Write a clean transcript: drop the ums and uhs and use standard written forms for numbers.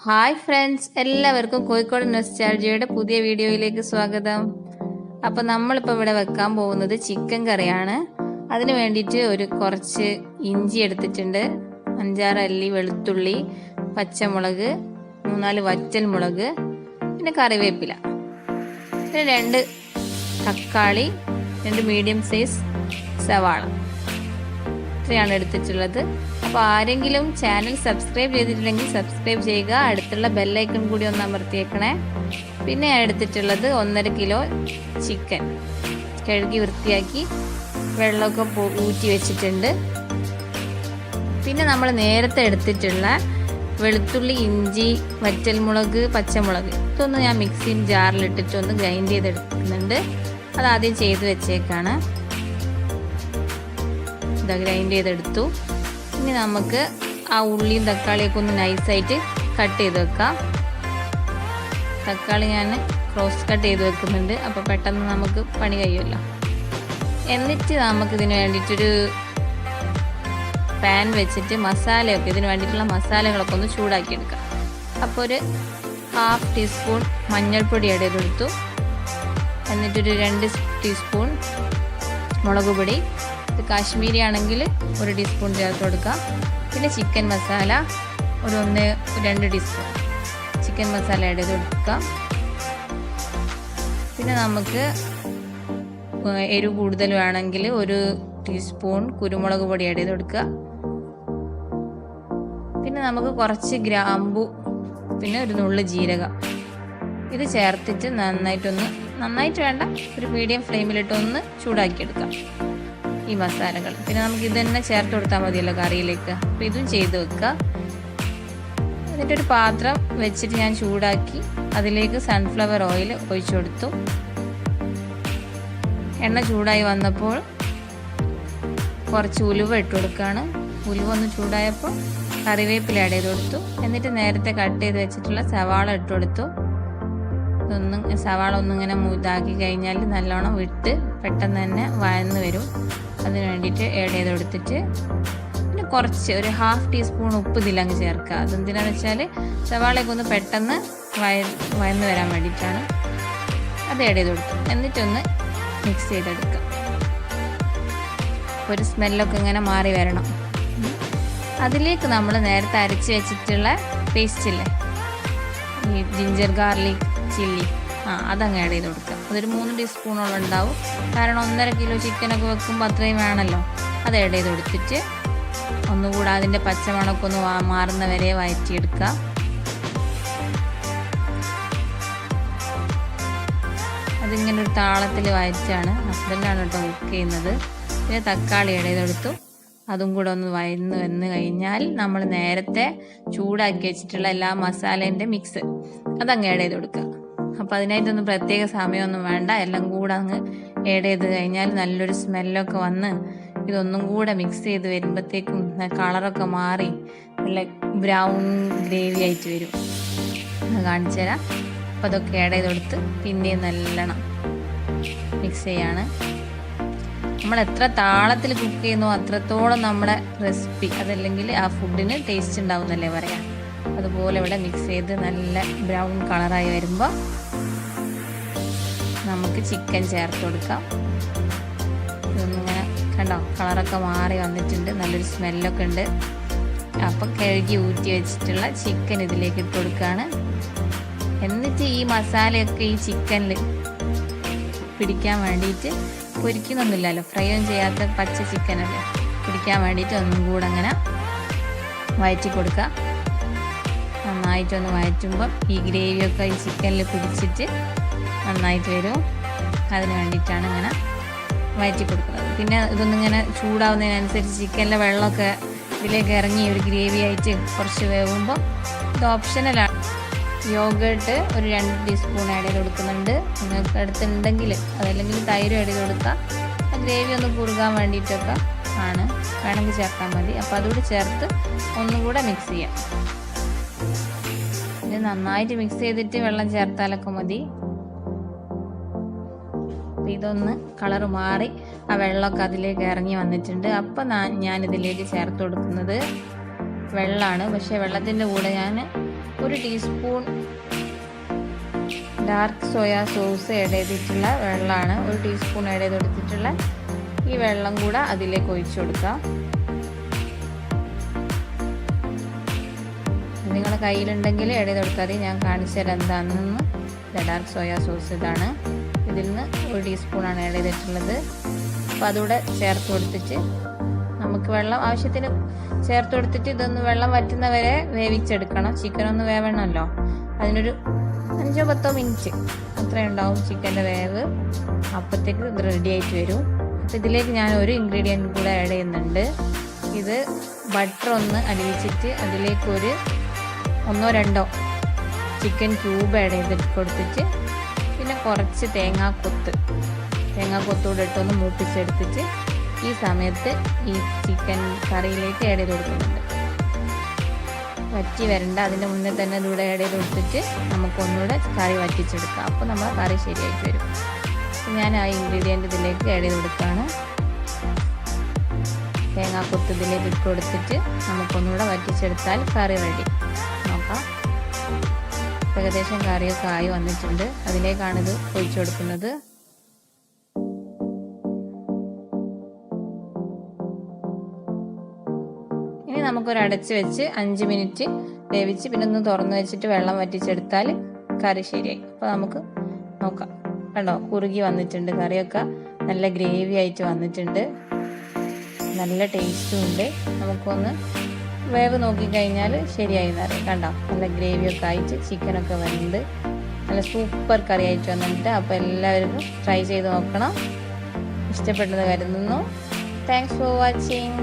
Hi friends, എല്ലാവർക്കും കോഴിക്കോട് നൊസ്റ്റാൾജിയയുടെ പുതിയ വീഡിയോയിലേക്ക് സ്വാഗതം. അപ്പോൾ നമ്മളിപ്പോൾ ഇവിടെ വെക്കാൻ പോകുന്നത് ചിക്കൻ കറിയാണ്. അതിന് വേണ്ടിയിട്ട് കുറച്ച് ഇഞ്ചി എടുത്തിട്ടുണ്ട്, 5-6 അല്ലി വെളുത്തുള്ളി, പച്ചമുളക്, 3-4 വറ്റൽ മുളക്, പിന്നെ കറിവേപ്പില, പിന്നെ 2 തക്കാളി, 2 മീഡിയം സൈസ് സവാള, ഇത്രയാണ് എടുത്തിട്ടുള്ളത്. അപ്പോൾ ആരെങ്കിലും ചാനൽ സബ്സ്ക്രൈബ് ചെയ്തിട്ടില്ലെങ്കിൽ സബ്സ്ക്രൈബ് ചെയ്യുക, അടുത്തുള്ള ബെല്ലൈക്കൺ കൂടി ഒന്ന് അമർത്തിയേക്കണേ. പിന്നെ ഞാൻ എടുത്തിട്ടുള്ളത് 1.5 കിലോ ചിക്കൻ കഴുകി വൃത്തിയാക്കി വെള്ളമൊക്കെ ഊറ്റി വെച്ചിട്ടുണ്ട്. പിന്നെ നമ്മൾ നേരത്തെ എടുത്തിട്ടുള്ള വെളുത്തുള്ളി, ഇഞ്ചി, വറ്റൽമുളക്, പച്ചമുളക്, ഇതൊന്ന് ഞാൻ മിക്സിയിൽ ജാറിലിട്ടിട്ട് ഒന്ന് ഗ്രൈൻഡ് ചെയ്തെടുക്കുന്നുണ്ട്. അതാദ്യം ചെയ്ത് വെച്ചേക്കാണ്. ഇതാ ഗ്രൈൻഡ് ചെയ്തെടുത്തു. ഇനി നമുക്ക് ആ ഉള്ളിയും തക്കാളിയൊക്കെ ഒന്ന് നൈസായിട്ട് കട്ട് ചെയ്ത് വെക്കാം. തക്കാളി ഞാൻ ക്രോസ് കട്ട് ചെയ്ത് വെക്കുന്നുണ്ട്, അപ്പോൾ പെട്ടെന്ന് നമുക്ക് പണി കഴിയുമല്ലോ. എന്നിട്ട് നമുക്കിതിന് വേണ്ടിയിട്ടൊരു പാൻ വെച്ചിട്ട് മസാലയൊക്കെ, ഇതിന് വേണ്ടിയിട്ടുള്ള മസാലകളൊക്കെ ഒന്ന് ചൂടാക്കിയെടുക്കാം. അപ്പോൾ ഒരു 1/2 ടീസ്പൂൺ മഞ്ഞൾപ്പൊടി ഇടയിലെടുത്തു. എന്നിട്ടൊരു 2 ടീസ്പൂൺ മുളക് പൊടി, ഇത് കാശ്മീരി ആണെങ്കിൽ 1 ടീസ്പൂൺ ചേർത്ത് കൊടുക്കാം. പിന്നെ ചിക്കൻ മസാല ഒരു 1-2 ടീസ്പൂൺ ചിക്കൻ മസാല ആഡ് ചെയ്ത് കൊടുക്കാം. പിന്നെ നമുക്ക് എരിവ് കൂടുതൽ വേണമെങ്കിൽ 1 ടീസ്പൂൺ കുരുമുളക് പൊടി ആഡ് ചെയ്ത് കൊടുക്കുക. പിന്നെ നമുക്ക് കുറച്ച് ഗ്രാമ്പു, പിന്നെ ഒരു നുള്ളു ജീരകം, ഇത് ചേർത്തിട്ട് നന്നായിട്ട് വേണ്ട, ഒരു മീഡിയം ഫ്ലെയിമിലിട്ടൊന്ന് ചൂടാക്കിയെടുക്കാം ഈ മസാലകൾ. പിന്നെ നമുക്ക് ഇത് തന്നെ ചേർത്ത് കൊടുത്താൽ മതിയല്ലോ കറിയിലേക്ക്. അപ്പോൾ ഇതും ചെയ്ത് വെക്കുക. എന്നിട്ടൊരു പാത്രം വെച്ചിട്ട് ഞാൻ ചൂടാക്കി അതിലേക്ക് സൺഫ്ലവർ ഓയിൽ ഒഴിച്ചു കൊടുത്തു. എണ്ണ ചൂടായി വന്നപ്പോൾ കുറച്ച് ഉലുവ ഇട്ട് കൊടുക്കുകയാണ്. ഉലുവ ഒന്ന് ചൂടായപ്പോൾ കറിവേപ്പില ആഡ് ചെയ്ത് കൊടുത്തു. എന്നിട്ട് നേരത്തെ കട്ട് ചെയ്ത് വെച്ചിട്ടുള്ള സവാള ഇട്ട് കൊടുത്തു. സവാള ഒന്നിങ്ങനെ ഇതാക്കി കഴിഞ്ഞാൽ നല്ലോണം വിട്ട് പെട്ടെന്ന് തന്നെ വഴന്ന് വരും. അതിന് വേണ്ടിയിട്ട് ആഡ് ചെയ്ത് കൊടുത്തിട്ട് പിന്നെ കുറച്ച് ഒരു 1/2 ടീസ്പൂൺ ഉപ്പ് ഇതിലങ്ങ് ചേർക്കുക. അതെന്തിനാന്ന് വെച്ചാൽ സവാളയൊക്കെ ഒന്ന് പെട്ടെന്ന് വഴന്ന് വരാൻ വേണ്ടിയിട്ടാണ്. അത് ആഡ് ചെയ്ത് കൊടുത്തു. എന്നിട്ടൊന്ന് മിക്സ് ചെയ്തെടുക്കുക. ഒരു സ്മെല്ലൊക്കെ ഇങ്ങനെ മാറി വരണം. അതിലേക്ക് നമ്മൾ നേരത്തെ അരച്ച് വെച്ചിട്ടുള്ള പേസ്റ്റില്ലേ, ഈ ജിഞ്ചർ ഗാർലിക് ചില്ലി, അതങ്ങ് ആഡ് ചെയ്ത് കൊടുക്കുക. അതൊരു 3 ടീസ്പൂണോളം ഉണ്ടാവും. കാരണം 1.5 കിലോ ചിക്കനൊക്കെ വെക്കുമ്പോൾ അത്രയും വേണമല്ലോ. അത് ആഡ് ചെയ്ത് കൊടുത്തിട്ട് ഒന്നുകൂടെ അതിൻ്റെ പച്ചമണമൊക്കെ ഒന്ന് മാറുന്ന വരെ വഴറ്റിയെടുക്കുക. അതിങ്ങനെ ഒരു താളത്തിൽ വഴറ്റാണ്. ഹസ്ബൻഡാണ് കേട്ടോ കുക്ക് ചെയ്യുന്നത്. പിന്നെ തക്കാളി ആഡ് ചെയ്ത് കൊടുത്തു. അതും കൂടെ ഒന്ന് വന്ന് കഴിഞ്ഞാൽ നമ്മൾ നേരത്തെ ചൂടാക്കി വെച്ചിട്ടുള്ള എല്ലാ മസാലേൻ്റെ മിക്സ് അതങ്ങ് ആഡ് ചെയ്ത് കൊടുക്കുക. അപ്പോൾ അതിനായിട്ടൊന്നും പ്രത്യേക സമയമൊന്നും വേണ്ട. എല്ലാം കൂടെ അങ്ങ് ആഡ് ചെയ്ത് കഴിഞ്ഞാൽ നല്ലൊരു സ്മെല്ലൊക്കെ വന്ന് ഇതൊന്നും കൂടെ മിക്സ് ചെയ്ത് വരുമ്പോഴത്തേക്കും കളറൊക്കെ മാറി നല്ല ബ്രൗൺ ഗ്രേവി ആയിട്ട് വരും. കാണിച്ചു തരാം. അപ്പോൾ അതൊക്കെ ആഡ് ചെയ്ത് കൊടുത്ത് പിന്നെയും നല്ലോണം മിക്സ് ചെയ്യാണ്. നമ്മൾ എത്ര താളത്തിൽ കുക്ക് ചെയ്യുന്നോ അത്രത്തോളം നമ്മുടെ റെസിപ്പി, അതല്ലെങ്കിൽ ആ ഫുഡിന് ടേസ്റ്റ് ഉണ്ടാവുന്നല്ലേ പറയാം. അതുപോലെ ഇവിടെ മിക്സ് ചെയ്ത് നല്ല ബ്രൗൺ കളറായി വരുമ്പോൾ നമുക്ക് ചിക്കൻ ചേർത്ത് കൊടുക്കാം. ഇതൊന്നിങ്ങനെ കണ്ടോ, കളറൊക്കെ മാറി വന്നിട്ടുണ്ട്, നല്ലൊരു സ്മെല്ലൊക്കെ ഉണ്ട്. അപ്പം കഴുകി ഊറ്റി വെച്ചിട്ടുള്ള ചിക്കൻ ഇതിലേക്ക് ഇട്ട് കൊടുക്കുകയാണ്. എന്നിട്ട് ഈ മസാലയൊക്കെ ഈ ചിക്കനിൽ പിടിക്കാൻ വേണ്ടിയിട്ട്, പൊരിക്കുന്നൊന്നുമില്ലല്ലോ, ഫ്രൈ ഒന്നും ചെയ്യാത്ത പച്ച ചിക്കനല്ലേ, പിടിക്കാൻ വേണ്ടിയിട്ട് ഒന്നും കൂടെ അങ്ങനെ വഴറ്റി കൊടുക്കുക. നന്നായിട്ടൊന്ന് വഴറ്റുമ്പോൾ ഈ ഗ്രേവിയൊക്കെ ഈ ചിക്കനിൽ പിടിച്ചിട്ട് നന്നായിട്ട് വരും. അതിന് വേണ്ടിയിട്ടാണ് ഇങ്ങനെ വഴറ്റി കൊടുക്കുന്നത്. പിന്നെ ഇതൊന്നിങ്ങനെ ചൂടാവുന്നതിനനുസരിച്ച് ചിക്കനിലെ വെള്ളമൊക്കെ ഇതിലേക്ക് ഇറങ്ങി ഒരു ഗ്രേവി ആയിട്ട് കുറച്ച് വേവുമ്പോൾ ഇത് ഓപ്ഷനലാണ്. യോഗേർട്ട് ഒരു 2 ടീസ്പൂൺ ആഡ് ചെയ്ത് കൊടുക്കുന്നുണ്ട്. നിങ്ങൾക്ക് അടുത്തുണ്ടെങ്കിൽ അതല്ലെങ്കിൽ തൈര് ആഡ് ചെയ്ത് കൊടുക്കുക. ആ ഗ്രേവി ഒന്ന് കുറുകാൻ വേണ്ടിയിട്ടൊക്കെ ആണ്, വേണമെങ്കിൽ ചേർത്താൽ മതി. അപ്പോൾ അതുകൂടി ചേർത്ത് ഒന്നുകൂടെ മിക്സ് ചെയ്യാം. ഇത് നന്നായിട്ട് മിക്സ് ചെയ്തിട്ട് വെള്ളം ചേർത്താലൊക്കെ മതി. ഇതൊന്ന് കളർ മാറി ആ വെള്ളമൊക്കെ അതിലേക്ക് ഇറങ്ങി വന്നിട്ടുണ്ട്. അപ്പം ഞാനിതിലേക്ക് ചേർത്ത് കൊടുക്കുന്നത് വെള്ളമാണ്. പക്ഷേ വെള്ളത്തിൻ്റെ കൂടെ ഞാൻ 1 teaspoon dark soya sauce add ചെയ്തിട്ടുള്ള വെള്ളമാണ്. 1 ടീസ്പൂൺ ആഡ് ചെയ്ത് കൊടുത്തിട്ടുള്ള ഈ വെള്ളം കൂടെ അതിലേക്ക് ഒഴിച്ചു കൊടുക്കാം. നിങ്ങളുടെ കയ്യിലുണ്ടെങ്കിൽ ആഡ് ചെയ്ത് കൊടുക്കാതെ ഞാൻ കാണിച്ചു തരാം എന്താണെന്ന്. ഡാർക്ക് സോയാ സോസ് ഇതാണ്. ഇതിൽ നിന്ന് 1 ടീസ്പൂണാണ് ആഡ് ചെയ്തിട്ടുള്ളത്. അപ്പോൾ അതുകൂടെ ചേർത്ത് കൊടുത്തിട്ട് നമുക്ക് വെള്ളം ആവശ്യത്തിന് ചേർത്ത് കൊടുത്തിട്ട് ഇതൊന്ന് വെള്ളം വറ്റുന്നവരെ വേവിച്ചെടുക്കണം. ചിക്കൻ ഒന്ന് വേവണമല്ലോ, അതിനൊരു 5-10 മിനിറ്റ് അത്രയും ഉണ്ടാവും ചിക്കൻ്റെ വേവ്. അപ്പോഴത്തേക്ക് ഇത് റെഡി ആയിട്ട് വരും. അപ്പോൾ ഇതിലേക്ക് ഞാൻ ഒരു ഇൻഗ്രീഡിയൻറ്റ് കൂടെ ആഡ് ചെയ്യുന്നുണ്ട്. ഇത് ബട്ടർ ഒന്ന് അലിയിച്ചിട്ട് അതിലേക്ക് 1-2 ചിക്കൻ ക്യൂബ് ആഡ് ചെയ്തിട്ട് കൊടുത്തിട്ട് പിന്നെ കുറച്ച് തേങ്ങാക്കൊത്തൂടെ ഇട്ടൊന്ന് മൂപ്പിച്ചെടുത്തിട്ട് ഈ സമയത്ത് ഈ ചിക്കൻ കറിയിലേക്ക് ആഡ് ചെയ്ത് കൊടുക്കുന്നുണ്ട്. വറ്റി വരണ്ട, അതിൻ്റെ മുന്നേ തന്നെ ഇതൂടെ ആഡ് ചെയ്ത് കൊടുത്തിട്ട് നമുക്കൊന്നുകൂടെ കറി വറ്റിച്ചെടുക്കാം. അപ്പോൾ നമ്മൾ കറി ശരിയായിട്ട് വരും. ഞാൻ ആ ഇൻഗ്രീഡിയൻറ്റ് ഇതിലേക്ക് ആഡ് ചെയ്ത് കൊടുക്കുകയാണ്. തേങ്ങാക്കൊത്ത് ഇതിലേക്ക് ഇട്ട് കൊടുത്തിട്ട് നമുക്കൊന്നുകൂടെ വറ്റിച്ചെടുത്താൽ കറി റെഡി. നോക്കാം, ഏകദേശം കറിയൊക്കെ ആയി വന്നിട്ടുണ്ട്. അതിലേക്കാണിത് ഒഴിച്ചു കൊടുക്കുന്നത്. ഇനി നമുക്കൊരു അടച്ച് വെച്ച് 5 മിനിറ്റ് വേവിച്ച് പിന്നെ ഒന്ന് തുറന്ന് വെച്ചിട്ട് വെള്ളം വറ്റിച്ചെടുത്താൽ കറി ശരിയായി. അപ്പോൾ നമുക്ക് നോക്കാം. കണ്ടോ, കുറുകി വന്നിട്ടുണ്ട്. കറിയൊക്കെ നല്ല ഗ്രേവി ആയിട്ട് വന്നിട്ടുണ്ട്. നല്ല ടേസ്റ്റും ഉണ്ട്. നമുക്കൊന്ന് വേവ് നോക്കിക്കഴിഞ്ഞാൽ ശരിയായി എന്നറിയാം. കണ്ടോ, നല്ല ഗ്രേവിയൊക്കെ ആയിട്ട് ചിക്കനൊക്കെ വരുന്നുണ്ട്. നല്ല സൂപ്പർ കറി ആയിട്ട് വന്നിട്ടുണ്ട്. അപ്പോൾ എല്ലാവർക്കും ട്രൈ ചെയ്ത് നോക്കണം. ഇഷ്ടപ്പെട്ടത് കരുതുന്നു. Thanks for watching.